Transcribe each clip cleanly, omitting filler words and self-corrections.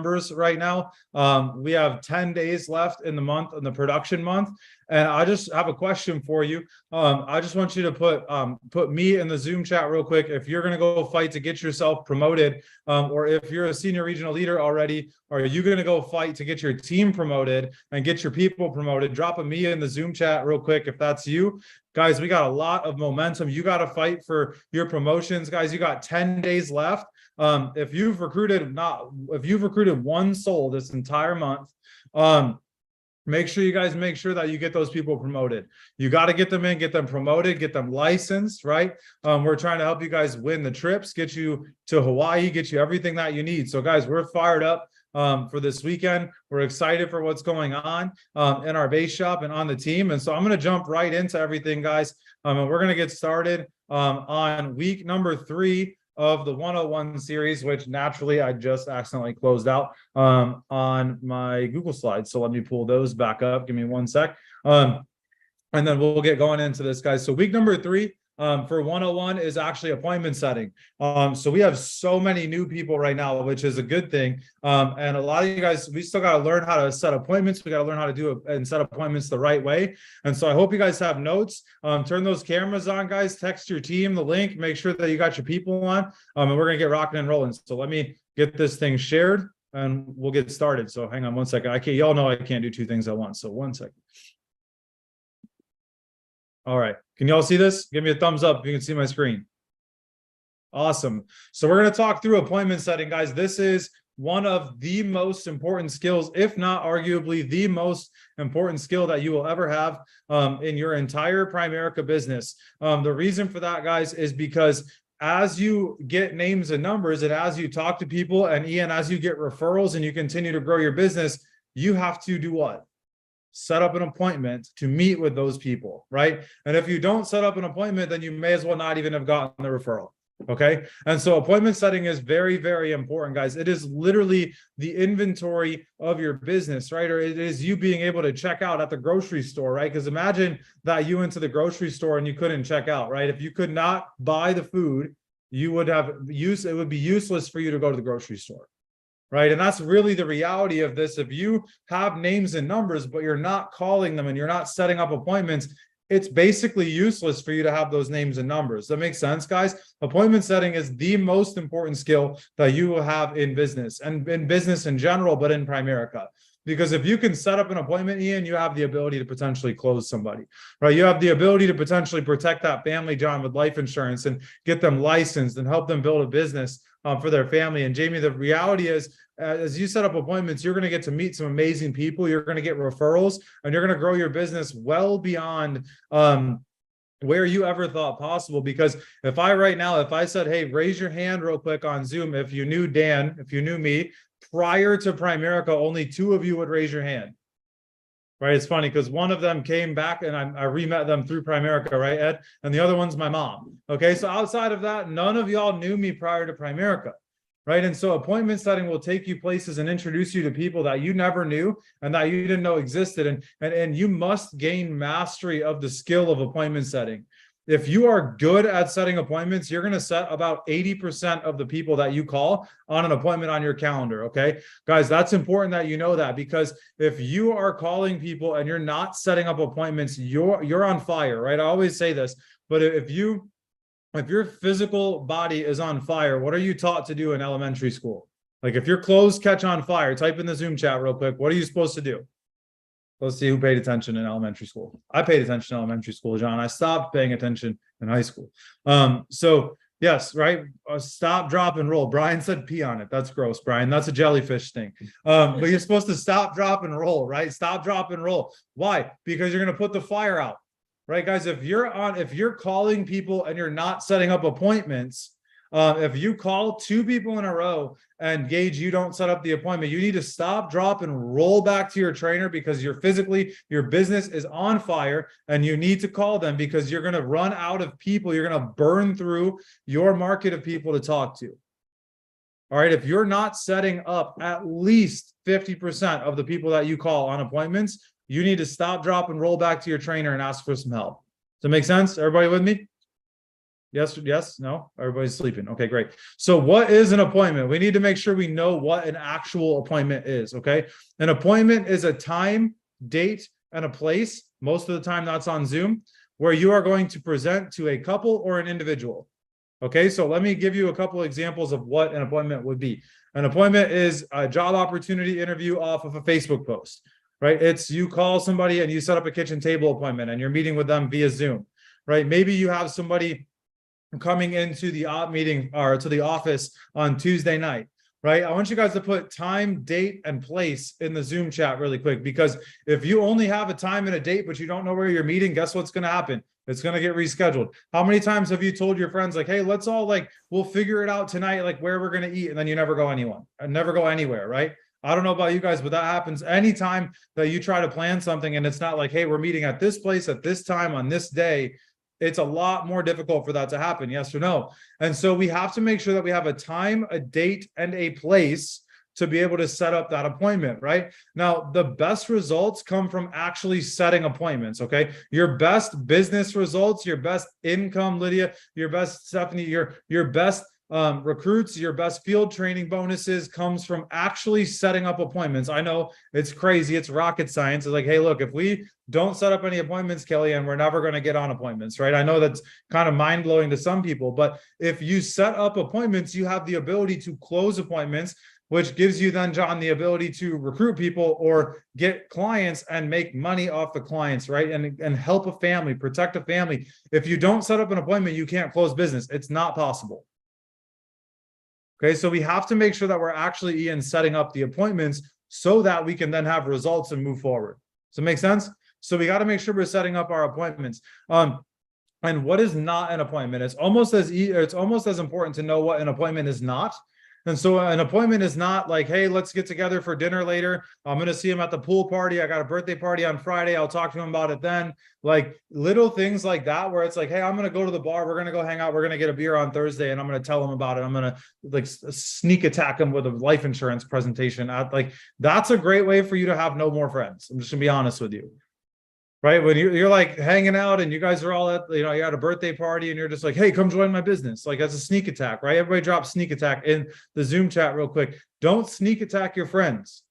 numbers right now. We have 10 days left in the month, in the production month. And I just have a question for you. I just want you to put me in the Zoom chat real quick. If you're going to go fight to get yourself promoted, or if you're a senior regional leader already, are you going to go fight to get your team promoted and get your people promoted? Drop a me in the Zoom chat real quick if that's you. Guys, we got a lot of momentum. You got to fight for your promotions, guys. You got 10 days left. If you've recruited one soul this entire month, make sure that you get those people promoted. You got to get them in, get them promoted, get them licensed, right? We're trying to help you guys win the trips, get you to Hawaii, get you everything that you need. So guys, we're fired up for this weekend. We're excited for what's going on in our base shop and on the team. And so I'm going to jump right into everything, guys. And we're going to get started on week number 3 of the 101 series, which naturally I just accidentally closed out on my Google Slides. So let me pull those back up. Give me one sec. And then we'll get going into this, guys. So week number 3 for 101 is actually appointment setting. So we have so many new people right now, which is a good thing. And a lot of you guys, we still got to learn how to set appointments. We got to learn how to do it and set appointments the right way. And so I hope you guys have notes. Turn those cameras on, guys. Text your team the link. Make sure that you got your people on. And we're going to get rocking and rolling. So let me get this thing shared and we'll get started. So hang on one second. Y'all know I can't do 2 things at once. So one second. All right. Can y'all see this? Give me a thumbs up if you can see my screen. Awesome. So we're going to talk through appointment setting, guys. This is one of the most important skills, if not arguably the most important skill that you will ever have in your entire Primerica business. The reason for that, guys, is because as you get names and numbers and as you talk to people and Ian, as you get referrals and you continue to grow your business, you have to do what? Set up an appointment to meet with those people, right? And if you don't set up an appointment, then you may as well not even have gotten the referral. Okay. And so appointment setting is very, very important, guys. It is literally the inventory of your business, right? Or it is you being able to check out at the grocery store, right? Because imagine that you went to the grocery store and you couldn't check out, right? If you could not buy the food, it would be useless for you to go to the grocery store. Right. And that's really the reality of this. If you have names and numbers, but you're not calling them and you're not setting up appointments, it's basically useless for you to have those names and numbers. That makes sense, guys? Appointment setting is the most important skill that you will have in business and in business in general, but in Primerica. Because if you can set up an appointment, Ian, you have the ability to potentially close somebody, right? You have the ability to potentially protect that family, John, with life insurance and get them licensed and help them build a business for their family. And Jamie, the reality is, as you set up appointments, you're going to get to meet some amazing people. You're going to get referrals and you're going to grow your business well beyond where you ever thought possible. Because if I said, hey, raise your hand real quick on Zoom, if you knew Dan, if you knew me, prior to Primerica, only 2 of you would raise your hand. Right? It's funny because one of them came back and I re-met them through Primerica, right, Ed? And the other one's my mom. Okay, so outside of that, none of y'all knew me prior to Primerica, right? And so appointment setting will take you places and introduce you to people that you never knew and that you didn't know existed. And you must gain mastery of the skill of appointment setting. If you are good at setting appointments, you're going to set about 80% of the people that you call on an appointment on your calendar. Okay, guys, that's important that you know that, because if you are calling people and you're not setting up appointments, you're on fire, right? I always say this, but if your physical body is on fire, what are you taught to do in elementary school? Like if your clothes catch on fire, type in the Zoom chat real quick. What are you supposed to do? Let's see who paid attention in elementary school. I paid attention in elementary school, John. I stopped paying attention in high school. So yes, right. Stop, drop, and roll. Brian said pee on it. That's gross, Brian. That's a jellyfish thing. But you're supposed to stop, drop, and roll, right? Stop, drop, and roll. Why? Because you're going to put the fire out, right, guys? If you're calling people and you're not setting up appointments, if you call 2 people in a row and Gage, you don't set up the appointment, you need to stop, drop, and roll back to your trainer because your business is on fire and you need to call them because you're going to run out of people. You're going to burn through your market of people to talk to. All right. If you're not setting up at least 50% of the people that you call on appointments, you need to stop, drop, and roll back to your trainer and ask for some help. Does that make sense? Everybody with me? Yes, no, everybody's sleeping. Okay, great. So what is an appointment? We need to make sure we know what an actual appointment is, okay? An appointment is a time, date, and a place. Most of the time that's on Zoom, where you are going to present to a couple or an individual. Okay, so let me give you a couple examples of what an appointment would be. An appointment is a job opportunity interview off of a Facebook post, right? It's you call somebody and you set up a kitchen table appointment and you're meeting with them via Zoom, right? Maybe you have somebody coming into the op meeting or to the office on Tuesday night, right? I want you guys to put time, date, and place in the Zoom chat really quick, because if you only have a time and a date, but you don't know where you're meeting, guess what's going to happen? It's going to get rescheduled. How many times have you told your friends like, hey, let's all we'll figure it out tonight, like where we're going to eat, and then you never go never go anywhere, right? I don't know about you guys, but that happens anytime that you try to plan something and it's not like, hey, we're meeting at this place at this time on this day. It's a lot more difficult for that to happen, yes or no? And so we have to make sure that we have a time, a date, and a place to be able to set up that appointment, right? Now, the best results come from actually setting appointments, okay? Your best business results, your best income, Lydia, your best Stephanie, your best recruits, your best field training bonuses comes from actually setting up appointments. I know it's crazy. It's rocket science. It's like, hey, look, if we don't set up any appointments, Kelly, and we're never going to get on appointments, right? I know that's kind of mind blowing to some people, but if you set up appointments, you have the ability to close appointments, which gives you then, John, the ability to recruit people or get clients and make money off the clients, right? And help a family, protect a family. If you don't set up an appointment, you can't close business. It's not possible. Okay, so we have to make sure that we're actually, Ian, setting up the appointments so that we can then have results and move forward. Does it make sense? So we got to make sure we're setting up our appointments. And what is not an appointment? It's almost as important to know what an appointment is not. And so an appointment is not like, hey, let's get together for dinner later. I'm going to see him at the pool party. I got a birthday party on Friday. I'll talk to him about it then. Like little things like that, where it's like, hey, I'm going to go to the bar. We're going to go hang out. We're going to get a beer on Thursday and I'm going to tell him about it. I'm going to sneak attack him with a life insurance presentation. That's a great way for you to have no more friends. I'm just going to be honest with you. Right? When you're like hanging out and you guys are all at, you're at a birthday party and you're just like, hey, come join my business. Like that's a sneak attack, right? Everybody drop sneak attack in the Zoom chat real quick. Don't sneak attack your friends.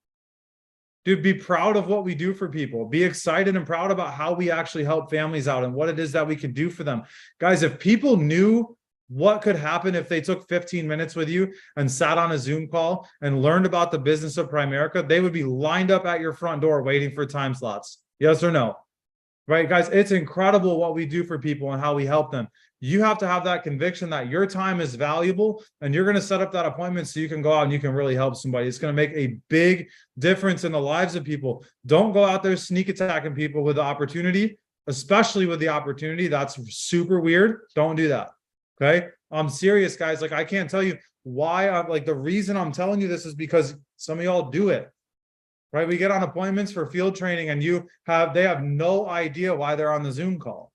Dude, be proud of what we do for people. Be excited and proud about how we actually help families out and what it is that we can do for them. Guys, if people knew what could happen if they took 15 minutes with you and sat on a Zoom call and learned about the business of Primerica, they would be lined up at your front door waiting for time slots. Yes or no? Right, guys, it's incredible what we do for people and how we help them. You have to have that conviction that your time is valuable and you're going to set up that appointment so you can go out and you can really help somebody. It's going to make a big difference in the lives of people. Don't go out there sneak attacking people with the opportunity, especially with the opportunity. That's super weird. Don't do that. Okay. I'm serious, guys. Like, I can't tell you why the reason I'm telling you this is because some of y'all do it. Right? We get on appointments for field training and they have no idea why they're on the Zoom call.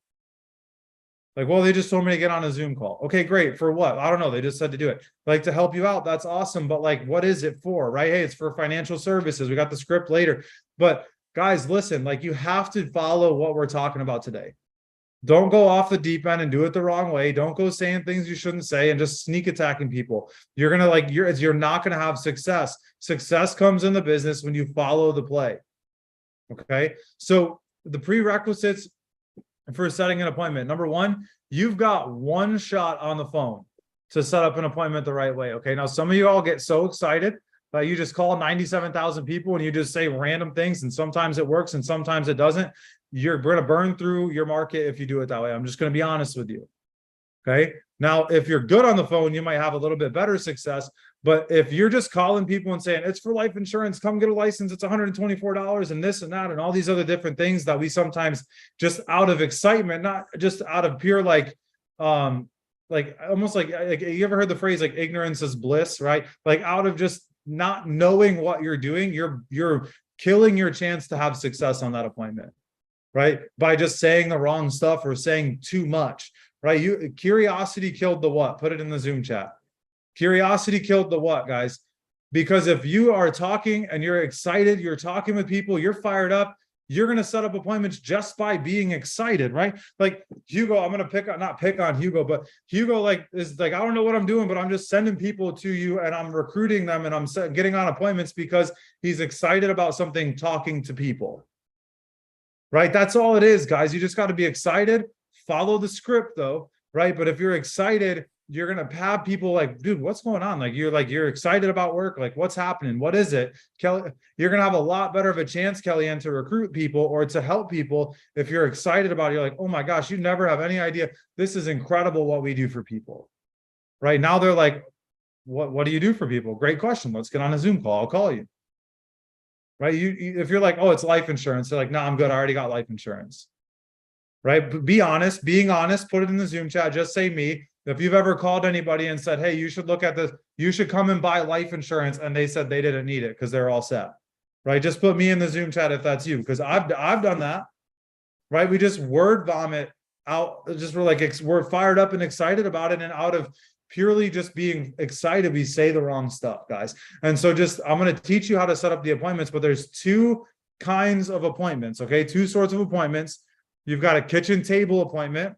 Like, well, they just told me to get on a Zoom call. Okay, great. For what? I don't know. They just said to do it. Like, to help you out. That's awesome. But like, what is it for? Right? Hey, it's for financial services. We got the script later. But guys, listen, like you have to follow what we're talking about today. Don't go off the deep end and do it the wrong way. Don't go saying things you shouldn't say and just sneak attacking people. You're going to you're not going to have success. Success comes in the business when you follow the play. Okay. So the prerequisites for setting an appointment. Number one, you've got one shot on the phone to set up an appointment the right way. Okay. Now, some of you all get so excited that you just call 97,000 people and you just say random things. And sometimes it works and sometimes it doesn't. You're going to burn through your market if you do it that way. I'm just going to be honest with you. Okay. Now, if you're good on the phone, you might have a little bit better success. But if you're just calling people and saying, it's for life insurance, come get a license, it's $124 and this and that, and all these other different things that we sometimes just out of excitement, not just out of pure, almost like you ever heard the phrase, like ignorance is bliss, right? Like out of just not knowing what you're doing, you're killing your chance to have success on that appointment. Right? By just saying the wrong stuff or saying too much, right? Curiosity killed the what? Put it in the Zoom chat. Curiosity killed the what, guys? Because if you are talking and you're excited, you're talking with people, you're fired up, you're going to set up appointments just by being excited, right? Like Hugo, I'm going to not pick on Hugo, but Hugo is like, I don't know what I'm doing, but I'm just sending people to you and I'm recruiting them and I'm getting on appointments because he's excited about something, talking to people, right? That's all it is, guys. You just got to be excited, follow the script though, right? But if you're excited, you're going to have people like, dude, what's going on? You're excited about work. Like, what's happening? What is it? Kelly, you're going to have a lot better of a chance, Kellyanne, to recruit people or to help people. If you're excited about it, you're like, oh my gosh, you never have any idea. This is incredible what we do for people. Right now, they're like, what do you do for people? Great question. Let's get on a Zoom call. I'll call you. Right. If you're like, oh, it's life insurance. They're like, no, I'm good. I already got life insurance. Right. But be honest, being honest, put it in the Zoom chat. Just say me. If you've ever called anybody and said, hey, you should look at this, you should come and buy life insurance, and they said they didn't need it because they're all set, right? Just put me in the Zoom chat if that's you, because I've done that, right? We just word vomit out, just we're fired up and excited about it, and out of purely just being excited, we say the wrong stuff, guys. And so I'm going to teach you how to set up the appointments, but there's two kinds of appointments, okay? Two sorts of appointments. You've got a kitchen table appointment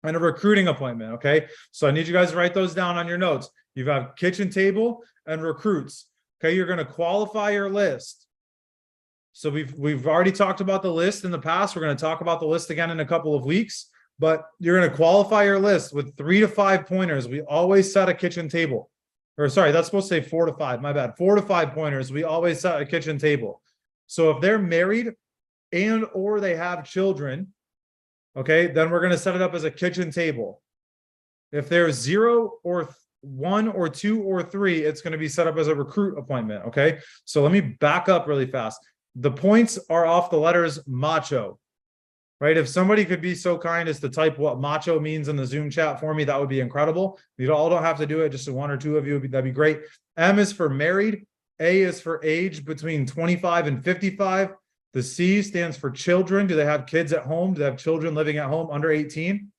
and a recruiting appointment, okay? So I need you guys to write those down on your notes. You've got kitchen table and recruits, okay? You're going to qualify your list. So we've already talked about the list in the past. We're going to talk about the list again in a couple of weeks, but you're going to qualify your list with 3 to 5 pointers. We always set a kitchen table, or sorry, that's supposed to say 4 to 5, my bad. 4 to 5 pointers. We always set a kitchen table. So if they're married and or they have children, okay, then we're going to set it up as a kitchen table. If there's 0 or 1 or 2 or 3, it's going to be set up as a recruit appointment, okay? So let me back up really fast. The points are off the letters macho, right? If somebody could be so kind as to type what macho means in the Zoom chat for me, that would be incredible. You all don't have to do it, just 1 or 2 of you, that'd be great. M is for married. A is for age between 25 and 55. The C stands for children. Do they have kids at home? Do they have children living at home under 18?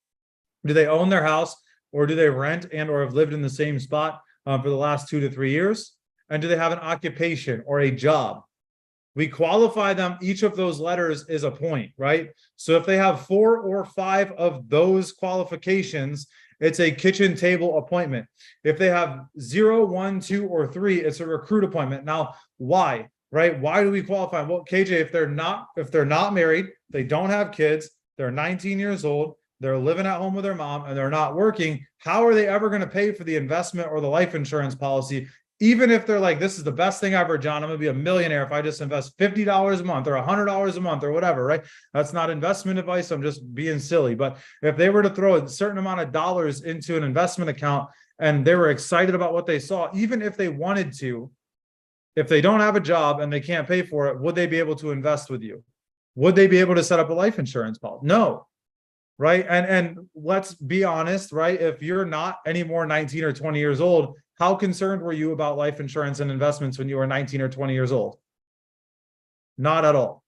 Do they own their house, or do they rent and or have lived in the same spot for the last 2 to 3 years? And do they have an occupation or a job? We qualify them. Each of those letters is a point, right? So if they have 4 or 5 of those qualifications, it's a kitchen table appointment. If they have 0, 1, 2, or 3, it's a recruit appointment. Now, why? Right? Why do we qualify? Well, KJ, if they're not married, they don't have kids, they're 19 years old, they're living at home with their mom, and they're not working, how are they ever going to pay for the investment or the life insurance policy? Even if they're like, this is the best thing ever, John, I'm going to be a millionaire if I just invest $50 a month or $100 a month or whatever, right? That's not investment advice. I'm just being silly. But if they were to throw a certain amount of dollars into an investment account and they were excited about what they saw, even if they wanted to, if they don't have a job and they can't pay for it, would they be able to invest with you? Would they be able to set up a life insurance policy? No, right? And let's be honest, right? If you're not anymore 19 or 20 years old, how concerned were you about life insurance and investments when you were 19 or 20 years old? Not at all,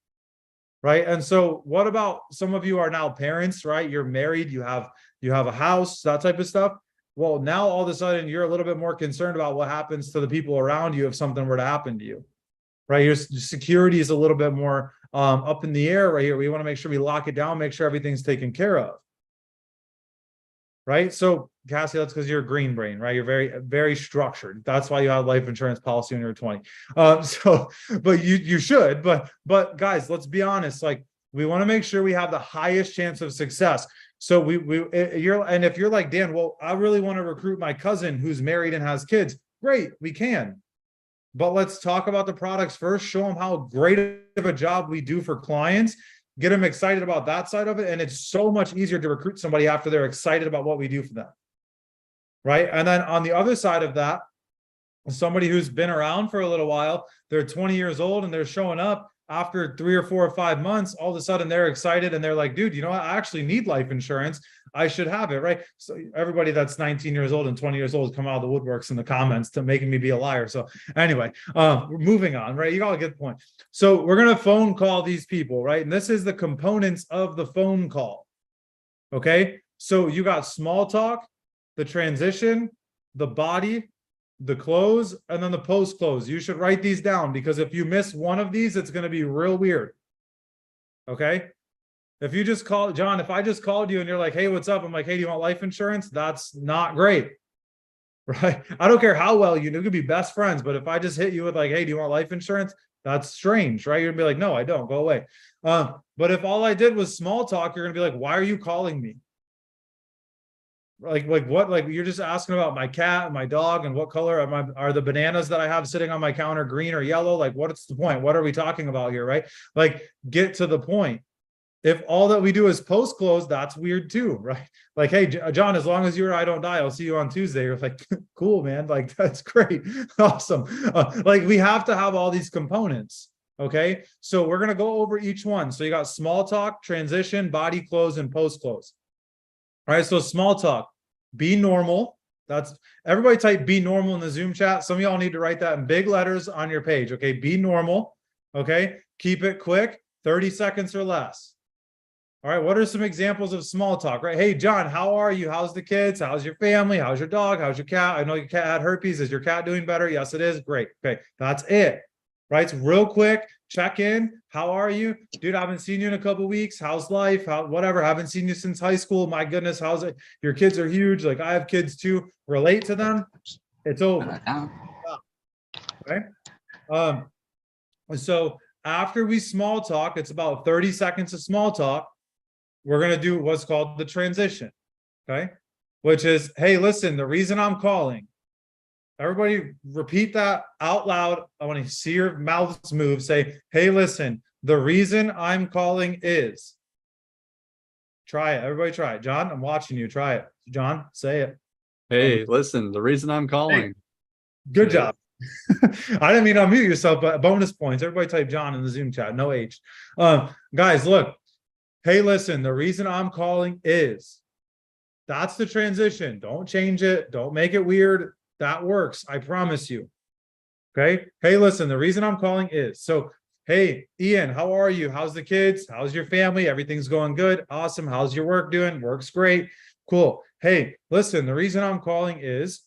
right? And so what about some of you are now parents, right? You're married, you have a house, that type of stuff. Well, now all of a sudden you're a little bit more concerned about what happens to the people around you if something were to happen to you, right? Your security is a little bit more up in the air right here. We want to make sure we lock it down, make sure everything's taken care of, right? So Cassie, that's because you're a green brain, right? You're very, very structured. That's why you have a life insurance policy when you're 20. But you should, but guys, let's be honest. Like, we want to make sure we have the highest chance of success. So and if you're like, Dan, well, I really want to recruit my cousin who's married and has kids. Great, we can. But let's talk about the products first, show them how great of a job we do for clients, get them excited about that side of it. And it's so much easier to recruit somebody after they're excited about what we do for them. Right. And then on the other side of that, somebody who's been around for a little while, they're 20 years old and they're showing up after 3 or 4 or 5 months, all of a sudden they're excited and they're like, dude, you know what? I actually need life insurance. I should have it, right? So everybody that's 19 years old and 20 years old come out of the woodworks in the comments to making me be a liar. So anyway, we're moving on, right? You got to get the point. So we're going to phone call these people, right? And this is the components of the phone call. Okay. So you got small talk, the transition, the body, the close, and then the post close. You should write these down because if you miss one of these, it's going to be real weird. Okay. If you just call John, if I just called you and you're like, hey, what's up? I'm like, hey, do you want life insurance? That's not great. Right. I don't care how well you could be best friends, but if I just hit you with like, hey, do you want life insurance? That's strange, right? You're gonna be like, no, I don't. Go away. But if all I did was small talk, you're gonna be like, why are you calling me? Like what? Like you're just asking about my cat and my dog and what color are the bananas that I have sitting on my counter, green or yellow? Like, what's the point? What are we talking about here, right? Like, get to the point. If all that we do is post close, that's weird too, right? Like, hey, John, as long as you or I don't die, I'll see you on Tuesday. You're like, cool, man. Like, that's great. Awesome. Like, we have to have all these components. Okay. So we're going to go over each one. So you got small talk, transition, body close, and post close. All right. So small talk, be normal. That's everybody type be normal in the Zoom chat. Some of y'all need to write that in big letters on your page. Okay. Be normal. Okay. Keep it quick, 30 seconds or less. All right, what are some examples of small talk, right? Hey, John, how are you? How's the kids? How's your family? How's your dog? How's your cat? I know your cat had herpes. Is your cat doing better? Yes, it is. Great. Okay, that's it, right? It's real quick, check in. How are you? Dude, I haven't seen you in a couple of weeks. How's life? Whatever, haven't seen you since high school. My goodness, how's it? Your kids are huge. Like, I have kids too. Relate to them. It's over. Okay. So after we small talk, it's about 30 seconds of small talk. We're going to do what's called the transition, okay? Which is, hey, listen, the reason I'm calling, everybody repeat that out loud. I want to see your mouths move. Say, hey, listen, the reason I'm calling is. Try it. Everybody try it. John, I'm watching you. Try it. John, say it. Hey, listen, the reason I'm calling. Hey, good job. I didn't mean to unmute yourself, but bonus points. Everybody type John in the Zoom chat. No H. Guys, look. Hey, listen, the reason I'm calling is. That's the transition. Don't change it. Don't make it weird. That works. I promise you. Okay. Hey, listen, the reason I'm calling is. So, hey, Ian, how are you? How's the kids? How's your family? Everything's going good. Awesome. How's your work doing? Works great. Cool. Hey, listen, the reason I'm calling is ...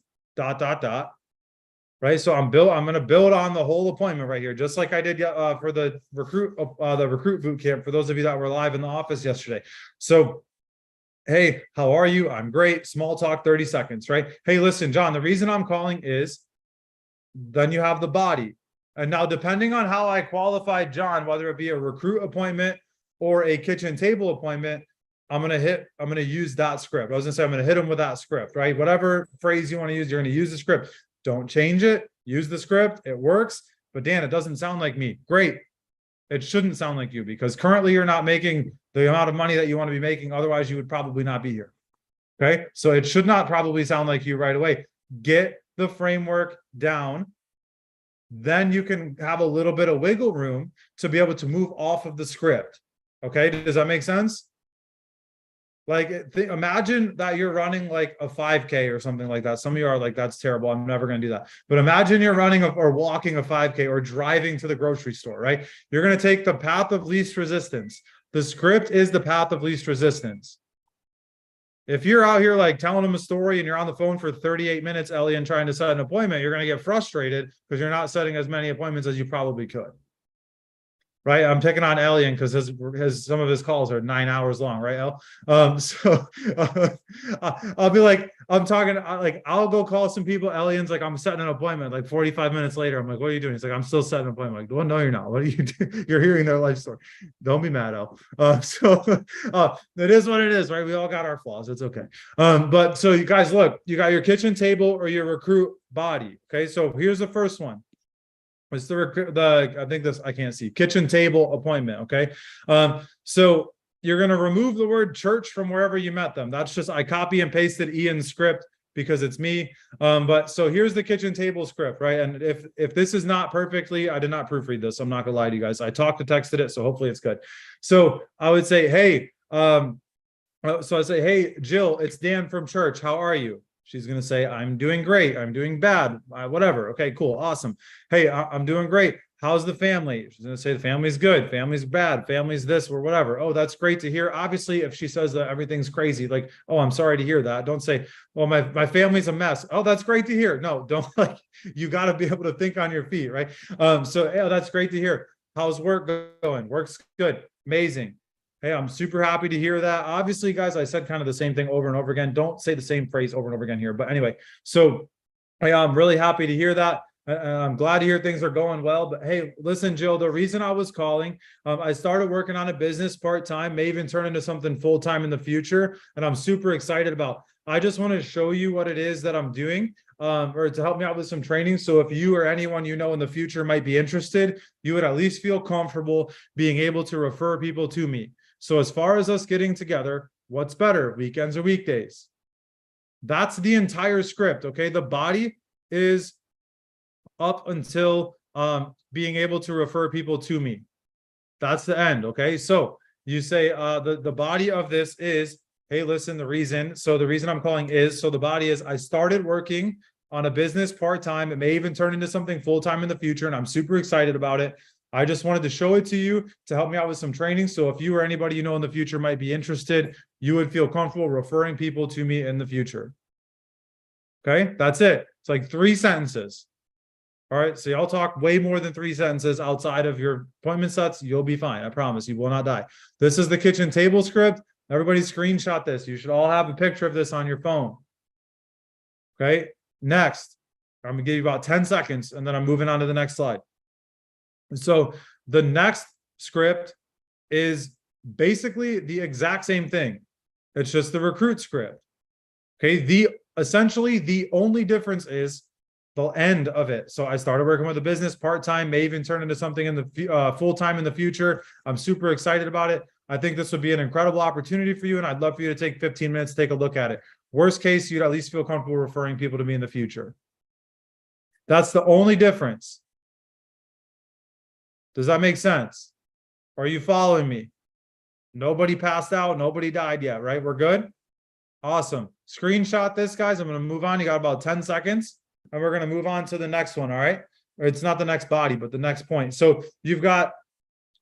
Right. So I'm going to build on the whole appointment right here, just like I did for the recruit boot camp. For those of you that were live in the office yesterday. So, hey, how are you? I'm great. Small talk, 30 seconds, right? Hey, listen, John, the reason I'm calling is, then you have the body. And now, depending on how I qualified John, whether it be a recruit appointment or a kitchen table appointment, I'm going to use that script. I was going to say, I'm going to hit him with that script, right? Whatever phrase you want to use, you're going to use the script. Don't change it. Use the script. It works. But Dan, it doesn't sound like me. Great. It shouldn't sound like you, because currently you're not making the amount of money that you want to be making. Otherwise, you would probably not be here. Okay. So it should not probably sound like you right away. Get the framework down. Then you can have a little bit of wiggle room to be able to move off of the script. Okay. Does that make sense? Like, imagine that you're running like a 5K or something like that. Some of you are like, that's terrible. I'm never going to do that. But imagine you're running or walking a 5K or driving to the grocery store, right? You're going to take the path of least resistance. The script is the path of least resistance. If you're out here like telling them a story and you're on the phone for 38 minutes, Ellie, trying to set an appointment, you're going to get frustrated because you're not setting as many appointments as you probably could. Right, I'm picking on Elian because his some of his calls are 9 hours long, right, El? I'll be like, I'm talking, like, I'll go call some people. Elian's like, I'm setting an appointment. Like 45 minutes later, I'm like, what are you doing? He's like, I'm still setting an appointment. I'm like, well, no, you're not. What are you doing? You're hearing their life story. Don't be mad, El. It is what it is, right? We all got our flaws. It's okay. But so you guys, look, you got your kitchen table or your recruit body. Okay, so here's the first one. It's I think this, I can't see, kitchen table appointment. Okay. So you're going to remove the word church from wherever you met them. That's just, I copy and pasted Ian's script because it's me. But so here's the kitchen table script, right? And if this is not perfectly, I did not proofread this. So I'm not gonna lie to you guys. I talked to texted it. So hopefully it's good. So I would say, hey, hey, Jill, it's Dan from church. How are you? She's going to say, I'm doing great. I'm doing bad. Whatever. Okay, cool. Awesome. Hey, I'm doing great. How's the family? She's going to say the family's good. Family's bad. Family's this or whatever. Oh, that's great to hear. Obviously, if she says that everything's crazy, like, oh, I'm sorry to hear that. Don't say, well, my family's a mess. Oh, that's great to hear. No, don't, like, you got to be able to think on your feet, right? So, yeah, that's great to hear. How's work going? Work's good. Amazing. Hey, I'm super happy to hear that. Obviously, guys, I said kind of the same thing over and over again. Don't say the same phrase over and over again here. But anyway, so hey, I'm really happy to hear that. I'm glad to hear things are going well. But hey, listen, Jill, the reason I was calling, I started working on a business part-time, may even turn into something full-time in the future. And I'm super excited about. I just want to show you what it is that I'm doing, or to help me out with some training. So if you or anyone you know in the future might be interested, you would at least feel comfortable being able to refer people to me. So as far as us getting together, what's better, weekends or weekdays? That's the entire script, okay? The body is up until being able to refer people to me. That's the end, okay? So you say the body of this is, hey, listen, the reason I'm calling is, so the body is, I started working on a business part-time. It may even turn into something full-time in the future, and I'm super excited about it. I just wanted to show it to you to help me out with some training. So if you or anybody you know in the future might be interested, you would feel comfortable referring people to me in the future. Okay, that's it. It's like 3 sentences. All right, so y'all talk way more than 3 sentences outside of your appointment sets. You'll be fine. I promise you will not die. This is the kitchen table script. Everybody screenshot this. You should all have a picture of this on your phone. Okay, next. I'm gonna give you about 10 seconds and then I'm moving on to the next slide. So the next script is basically the exact same thing. It's just the recruit script. Okay, essentially the only difference is the end of it. So I started working with a business part-time, may even turn into something in the full-time in the future. I'm super excited about it. I think this would be an incredible opportunity for you, and I'd love for you to take 15 minutes to take a look at it. Worst case, you'd at least feel comfortable referring people to me in the future. That's the only difference. Does that make sense? Are you following me? Nobody passed out. Nobody died yet, right? We're good? Awesome. Screenshot this, guys. I'm going to move on. You got about 10 seconds, and we're going to move on to the next one, all right? Or it's not the next body, but the next point. So you've got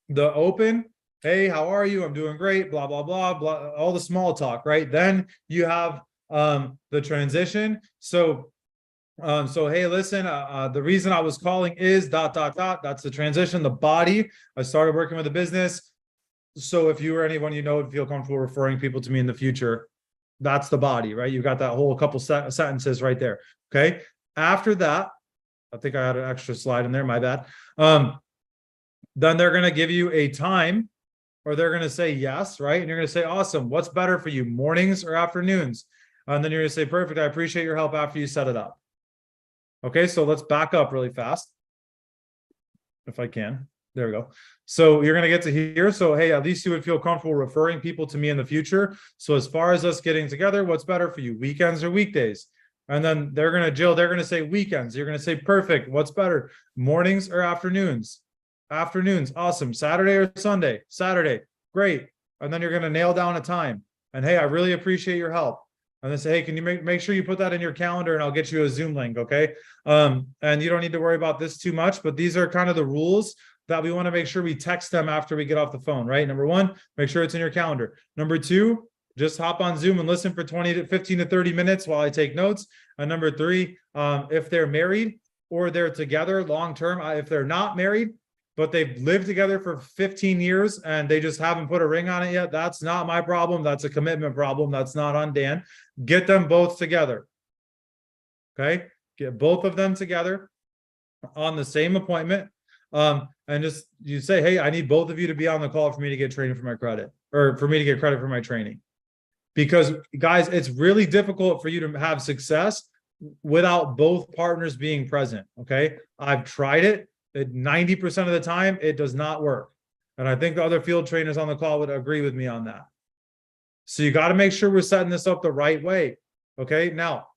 the open. Hey, how are you? I'm doing great. Blah, blah, blah, blah. All the small talk, right? Then you have the transition. So hey, listen, the reason I was calling is ... That's the transition, the body. I started working with a business. So if you or anyone you know would feel comfortable referring people to me in the future, that's the body, right? You've got that whole couple sentences right there. Okay. After that, I think I had an extra slide in there. My bad. Then they're going to give you a time, or they're going to say yes, right? And you're going to say, awesome. What's better for you, mornings or afternoons? And then you're going to say, perfect. I appreciate your help after you set it up. Okay, so let's back up really fast, if I can. There we go. So you're going to get to here. So, hey, at least you would feel comfortable referring people to me in the future. So as far as us getting together, what's better for you, weekends or weekdays? And then they're going to, Jill, they're going to say weekends. You're going to say, perfect. What's better, mornings or afternoons? Afternoons. Awesome. Saturday or Sunday? Saturday. Great. And then you're going to nail down a time. And hey, I really appreciate your help. And then say, hey, can you make sure you put that in your calendar and I'll get you a Zoom link, okay? And you don't need to worry about this too much, but these are kind of the rules that we want to make sure we text them after we get off the phone, right? Number 1, make sure it's in your calendar. Number 2, just hop on Zoom and listen for 15 to 30 minutes while I take notes. And number 3, if they're married or they're together long-term, if they're not married, but they've lived together for 15 years and they just haven't put a ring on it yet, that's not my problem. That's a commitment problem. That's not on Dan. Get them both together. Okay? Get both of them together on the same appointment. And just you say, hey, I need both of you to be on the call for me to get training for my credit, or for me to get credit for my training. Because guys, it's really difficult for you to have success without both partners being present. Okay? I've tried it. 90% of the time, it does not work. And I think the other field trainers on the call would agree with me on that. So you got to make sure we're setting this up the right way. Okay. Now,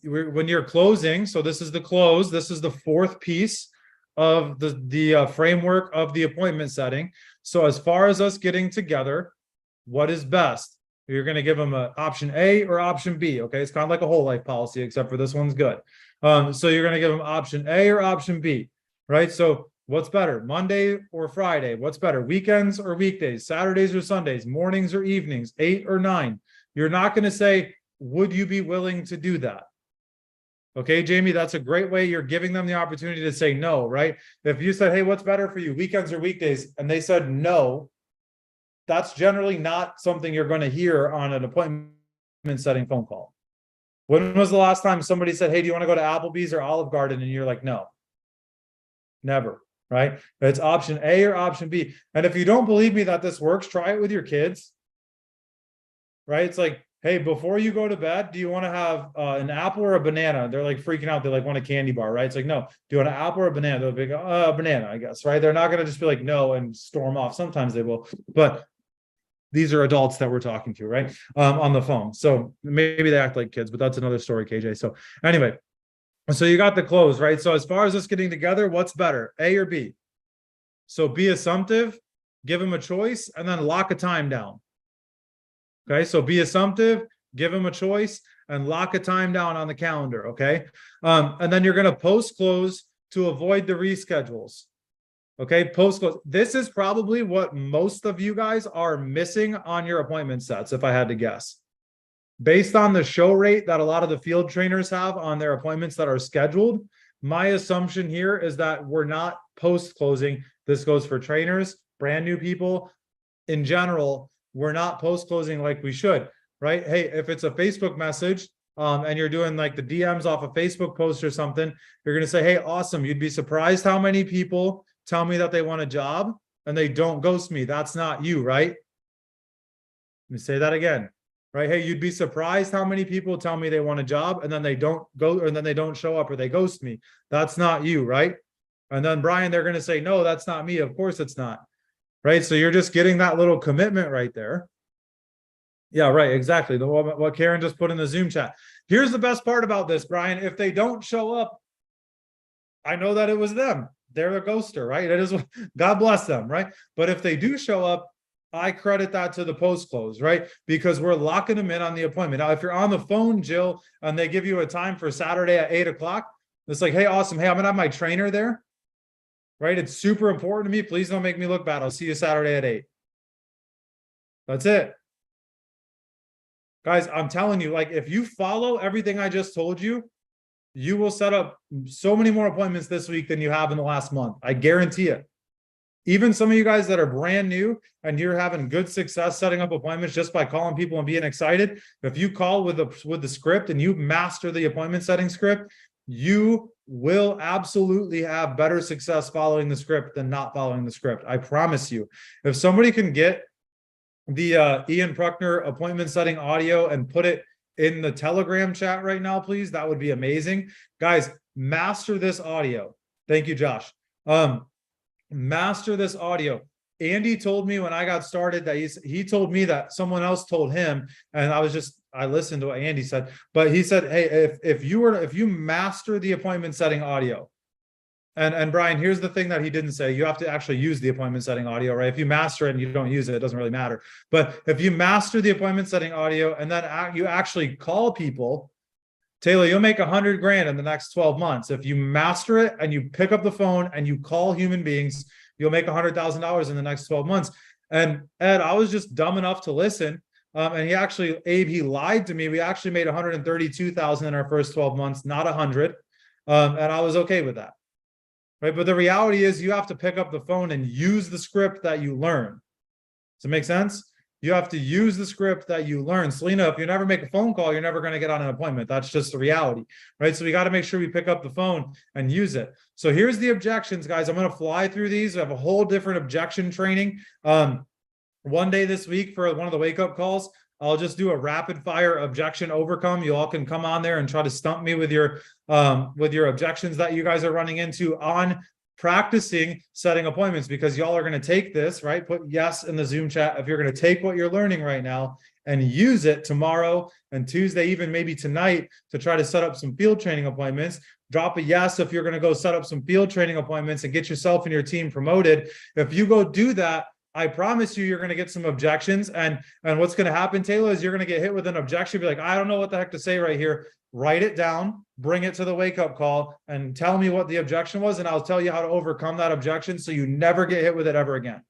when you're closing, so this is the close. This is the 4th piece of the framework of the appointment setting. So as far as us getting together, what is best? You're going to give them an option A or option B. Okay. It's kind of like a whole life policy, except for this one's good. So you're going to give them option A or option B. Right? So what's better, Monday or Friday? What's better, weekends or weekdays, Saturdays or Sundays, mornings or evenings, 8 or 9? You're not going to say, would you be willing to do that? Okay, Jamie, that's a great way. You're giving them the opportunity to say no, right? If you said, hey, what's better for you, weekends or weekdays? And they said no, that's generally not something you're going to hear on an appointment setting phone call. When was the last time somebody said, hey, do you want to go to Applebee's or Olive Garden? And you're like, no, never, right? It's option A or option B. And if you don't believe me that this works, try it with your kids, right? It's like, hey, before you go to bed, do you want to have an apple or a banana? They're like freaking out. They like want a candy bar, right? It's like, no, do you want an apple or a banana? They'll be like, banana, I guess, right? They're not going to just be like, no, and storm off. Sometimes they will, but these are adults that we're talking to, right? On the phone. So maybe they act like kids, but that's another story, KJ. So anyway, so you got the close, right? So as far as us getting together, what's better, A or B? So be assumptive, give them a choice, and then lock a time down. Okay, so be assumptive, give them a choice, and lock a time down on the calendar, okay? And then you're going to post-close to avoid the reschedules. Okay, post-close. This is probably what most of you guys are missing on your appointment sets, if I had to guess. Based on the show rate that a lot of the field trainers have on their appointments that are scheduled, my assumption here is that we're not post-closing. This goes for trainers, brand new people. In general, we're not post-closing like we should, right? Hey, if it's a Facebook message and you're doing like the DMs off a Facebook post or something, you're going to say, hey, awesome. You'd be surprised how many people tell me that they want a job and they don't ghost me. That's not you, right? Let me say that again, right? Hey, you'd be surprised how many people tell me they want a job and then they don't go, or then they don't show up or they ghost me. That's not you, right? And then Brian, they're going to say, no, that's not me. Of course it's not, right? So you're just getting that little commitment right there. Yeah, right. Exactly. What Karen just put in the Zoom chat. Here's the best part about this, Brian. If they don't show up, I know that it was them. They're a ghoster, right? It is, God bless them, right? But if they do show up, I credit that to the post close, right? Because we're locking them in on the appointment. Now, if you're on the phone, Jill, and they give you a time for Saturday at 8 o'clock, it's like, hey, awesome. Hey, I'm going to have my trainer there, right? It's super important to me. Please don't make me look bad. I'll see you Saturday at 8. That's it. Guys, I'm telling you, like, if you follow everything I just told you, you will set up so many more appointments this week than you have in the last month. I guarantee it. Even some of you guys that are brand new and you're having good success setting up appointments just by calling people and being excited, if you call with the script and you master the appointment setting script, you will absolutely have better success following the script than not following the script. I promise you. If somebody can get the Ian Pruckner appointment setting audio and put it in the Telegram chat right now, please, that would be amazing. Guys, master this audio. Thank you, Josh. Master this audio. Andy told me when I got started that he told me that someone else told him, and I listened to what Andy said, but he said, hey, if you master the appointment setting audio, and Brian, here's the thing that he didn't say. You have to actually use the appointment setting audio, right? If you master it and you don't use it, it doesn't really matter. But if you master the appointment setting audio and then you actually call people, Taylor, you'll make 100 grand in the next 12 months. If you master it and you pick up the phone and you call human beings, you'll make $100,000 in the next 12 months. And Ed, I was just dumb enough to listen. And he lied to me. We actually made 132,000 in our first 12 months, not 100. And I was okay with that. Right. But the reality is you have to pick up the phone and use the script that you learn. Does it make sense? You have to use the script that you learn. Selena, if you never make a phone call, you're never going to get on an appointment. That's just the reality, right? So we got to make sure we pick up the phone and use it. So here's the objections, guys. I'm going to fly through these. We have a whole different objection training. One day this week for one of the wake-up calls, I'll just do a rapid fire objection overcome. You all can come on there and try to stump me with your objections that you guys are running into on practicing setting appointments, because y'all are going to take this, right? Put yes in the Zoom chat if you're going to take what you're learning right now and use it tomorrow and Tuesday, even maybe tonight, to try to set up some field training appointments. Drop a yes if you're going to go set up some field training appointments and get yourself and your team promoted. If you go do that, I promise you're going to get some objections. And what's going to happen, Taylor, is you're going to get hit with an objection. Be like, I don't know what the heck to say right here. Write it down, bring it to the wake-up call, and tell me what the objection was, and I'll tell you how to overcome that objection so you never get hit with it ever again.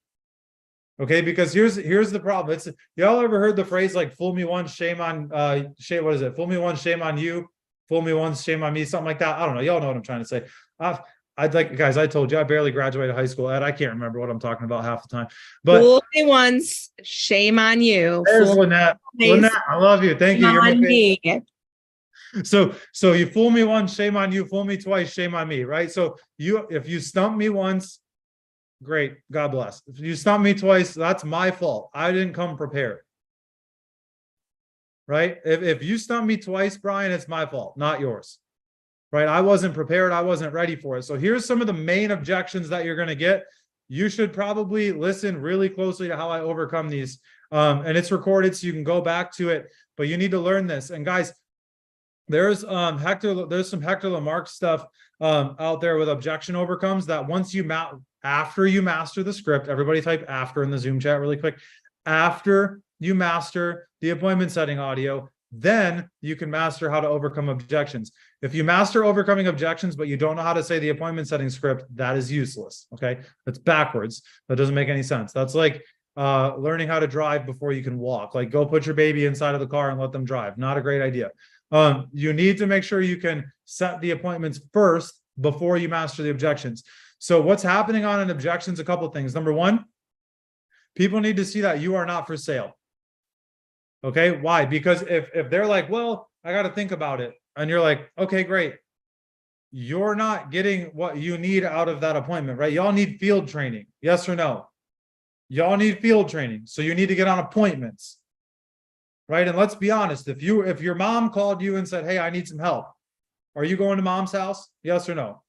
Okay, because here's the problem. It's, y'all ever heard the phrase like "fool me once, shame on shame"? What is it? Fool me once, shame on you. Fool me once, shame on me. Something like that. I don't know. Y'all know what I'm trying to say. I'd like, guys, I told you I barely graduated high school, Ed. I can't remember what I'm talking about half the time. But Fool me once, shame on you. there's Fool Lynette. me Lynette, I love you. Thank you. You're my on favorite. me. So you fool me once, shame on you. Fool me twice, shame on me, right? So if you stump me once, great, God bless. If you stump me twice, that's my fault. I didn't come prepared, right? If you stump me twice, Brian, it's my fault, not yours, right? I wasn't prepared. I wasn't ready for it. So here's some of the main objections that you're going to get. You should probably listen really closely to how I overcome these. And it's recorded, so you can go back to it, but you need to learn this. And guys, there's some Hector Lamarck stuff out there with objection overcomes that once you after you master the script, everybody type after in the Zoom chat really quick. After you master the appointment setting audio, then you can master how to overcome objections. If you master overcoming objections, but you don't know how to say the appointment setting script, that is useless. Okay. That's backwards. That doesn't make any sense. That's like learning how to drive before you can walk. Like, go put your baby inside of the car and let them drive. Not a great idea. You need to make sure you can set the appointments first before you master the objections. So what's happening on an objections? A couple of things. Number one, people need to see that you are not for sale. Okay. Why? Because if they're like, well, I got to think about it. And you're like, okay, great. You're not getting what you need out of that appointment, right? Y'all need field training. Yes or no? Y'all need field training. So you need to get on appointments. Right. And let's be honest, if your mom called you and said, hey, I need some help, are you going to mom's house? Yes or no?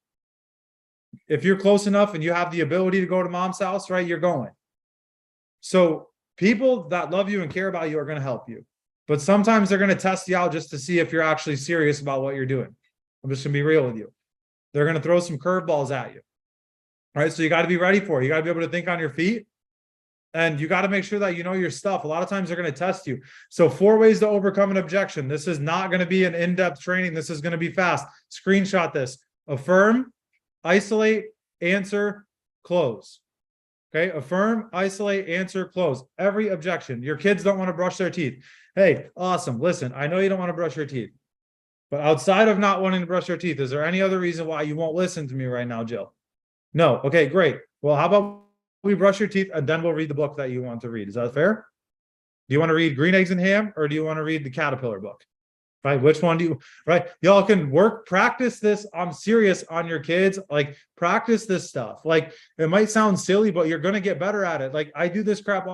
If you're close enough and you have the ability to go to mom's house, right, you're going. So people that love you and care about you are going to help you. But sometimes they're going to test you out just to see if you're actually serious about what you're doing. I'm just going to be real with you. They're going to throw some curveballs at you. All right. So you got to be ready for it. You got to be able to think on your feet. And you got to make sure that you know your stuff. A lot of times they're going to test you. So 4 ways to overcome an objection. This is not going to be an in-depth training. This is going to be fast. Screenshot this. Affirm, isolate, answer, close. Okay. Affirm, isolate, answer, close. Every objection. Your kids don't want to brush their teeth. Hey, awesome. Listen, I know you don't want to brush your teeth, but outside of not wanting to brush your teeth, is there any other reason why you won't listen to me right now, Jill? No. Okay, great. Well, how about we brush your teeth and then we'll read the book that you want to read? Is that fair? Do you want to read Green Eggs and Ham, or do you want to read the Caterpillar book? Right? Which one do you, right? Y'all can practice this. I'm serious on your kids. Like, practice this stuff. Like, it might sound silly, but you're going to get better at it. Like, I do this crap.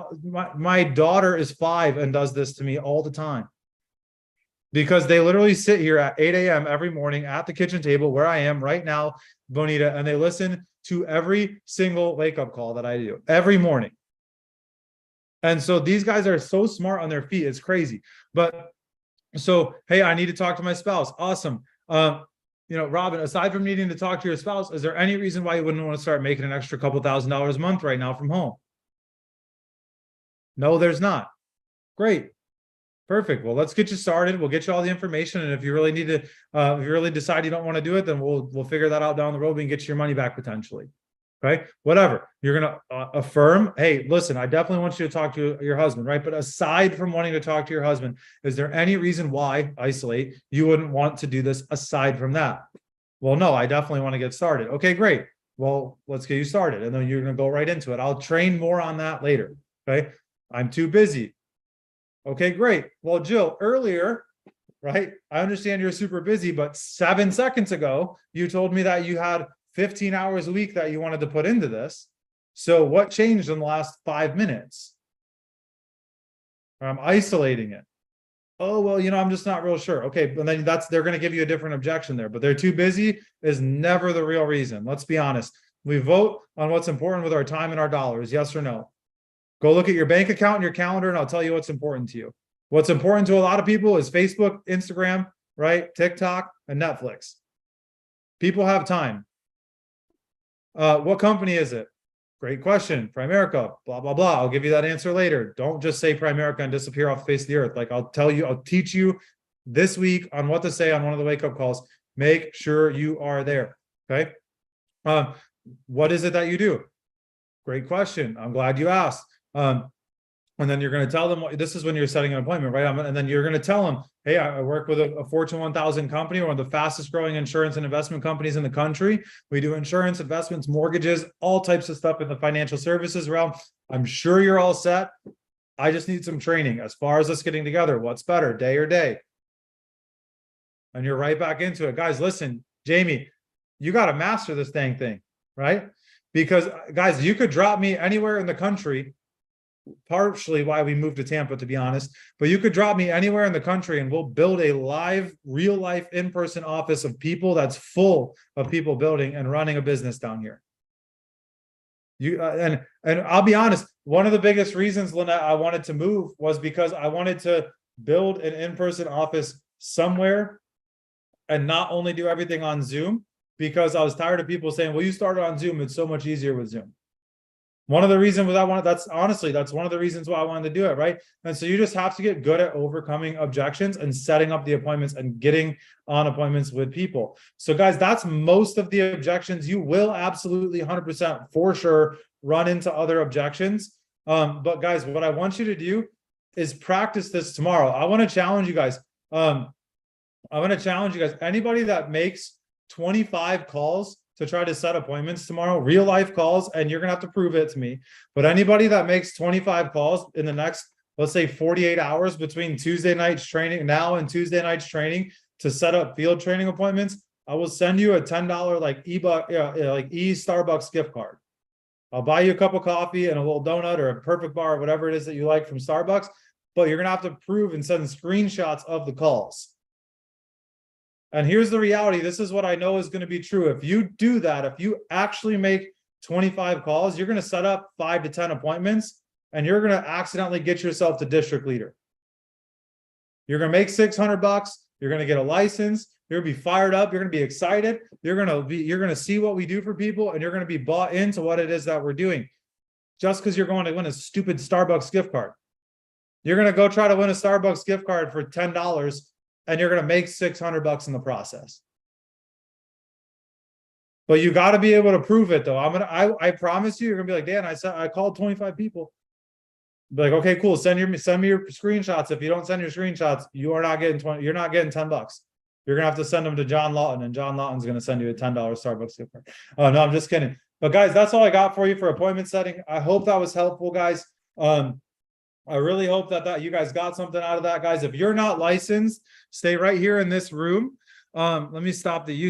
My daughter is 5 and does this to me all the time. Because they literally sit here at 8 a.m. every morning at the kitchen table where I am right now, Bonita, and they listen to every single wake-up call that I do every morning. And so these guys are so smart on their feet. It's crazy. But so, hey, I need to talk to my spouse. Awesome. Robin, aside from needing to talk to your spouse, is there any reason why you wouldn't want to start making an extra couple $1,000s a month right now from home? No, there's not. Great. Perfect. Well, let's get you started. We'll get you all the information. And if you really need to, if you really decide you don't want to do it, then we'll figure that out down the road and get you your money back potentially. Okay. Whatever. You're going to affirm, hey, listen, I definitely want you to talk to your husband, right? But aside from wanting to talk to your husband, is there any reason why, isolate, you wouldn't want to do this aside from that? Well, no, I definitely want to get started. Okay, great. Well, let's get you started. And then you're going to go right into it. I'll train more on that later. Okay. I'm too busy. Okay, great. Well, Jill, earlier, right? I understand you're super busy, but 7 seconds ago, you told me that you had 15 hours a week that you wanted to put into this. So what changed in the last 5 minutes? I'm isolating it. Oh, well, I'm just not real sure. Okay, but then they're going to give you a different objection there, but they're too busy is never the real reason. Let's be honest. We vote on what's important with our time and our dollars. Yes or no? Go look at your bank account and your calendar, and I'll tell you what's important to you. What's important to a lot of people is Facebook, Instagram, right? TikTok, and Netflix. People have time. What company is it? Great question. Primerica, blah, blah, blah. I'll give you that answer later. Don't just say Primerica and disappear off the face of the earth. Like, I'll teach you this week on what to say on one of the wake-up calls. Make sure you are there, okay? What is it that you do? Great question. I'm glad you asked. And then you're going to tell them, this is when you're setting an appointment, right? And then you're going to tell them, hey, I work with a Fortune 1000 company, one of the fastest growing insurance and investment companies in the country. We do insurance, investments, mortgages, all types of stuff in the financial services realm. I'm sure you're all set. I just need some training. As far as us getting together, what's better, day or day? And you're right back into it. Guys, listen, Jamie, you got to master this dang thing, right? Because guys, you could drop me anywhere in the country, partially why we moved to Tampa, to be honest, but you could drop me anywhere in the country and we'll build a live, real life, in-person office of people that's full of people building and running a business down here. And I'll be honest, one of the biggest reasons, Lynette, I wanted to move was because I wanted to build an in-person office somewhere and not only do everything on Zoom, because I was tired of people saying, well, you started on Zoom, it's so much easier with Zoom. One of the reasons that's one of the reasons why I wanted to do it, right? And so you just have to get good at overcoming objections and setting up the appointments and getting on appointments with people. So guys, that's most of the objections. You will absolutely 100% for sure run into other objections. But guys, what I want you to do is practice this tomorrow. I want to challenge you guys. Anybody that makes 25 calls to try to set appointments tomorrow, real life calls, and you're gonna have to prove it to me. But anybody that makes 25 calls in the next, let's say 48 hours between Tuesday night's training now and Tuesday night's training to set up field training appointments, I will send you a $10 like Starbucks gift card. I'll buy you a cup of coffee and a little donut or a perfect bar, or whatever it is that you like from Starbucks, but you're gonna have to prove and send screenshots of the calls. And here's the reality. This is what I know is going to be true. If you do that, if you actually make 25 calls, you're going to set up 5 to 10 appointments and you're going to accidentally get yourself to district leader. You're going to make $600. You're going to get a license. You're going to be fired up. You're going to be excited. You're going to see what we do for people and you're going to be bought into what it is that we're doing. Just because you're going to win a stupid Starbucks gift card. You're going to go try to win a Starbucks gift card for $10. And you're going to make $600 in the process. But you got to be able to prove it though. I promise you, you're going to be like, Dan, I called 25 people. Be like, okay, cool. Send me your screenshots. If you don't send your screenshots, you're not getting $10. You're going to have to send them to John Lawton and John Lawton's going to send you a $10 Starbucks gift card. Oh no, I'm just kidding. But guys, that's all I got for you for appointment setting. I hope that was helpful, guys. I really hope that you guys got something out of that, guys. If you're not licensed, stay right here in this room. Let me stop the YouTube.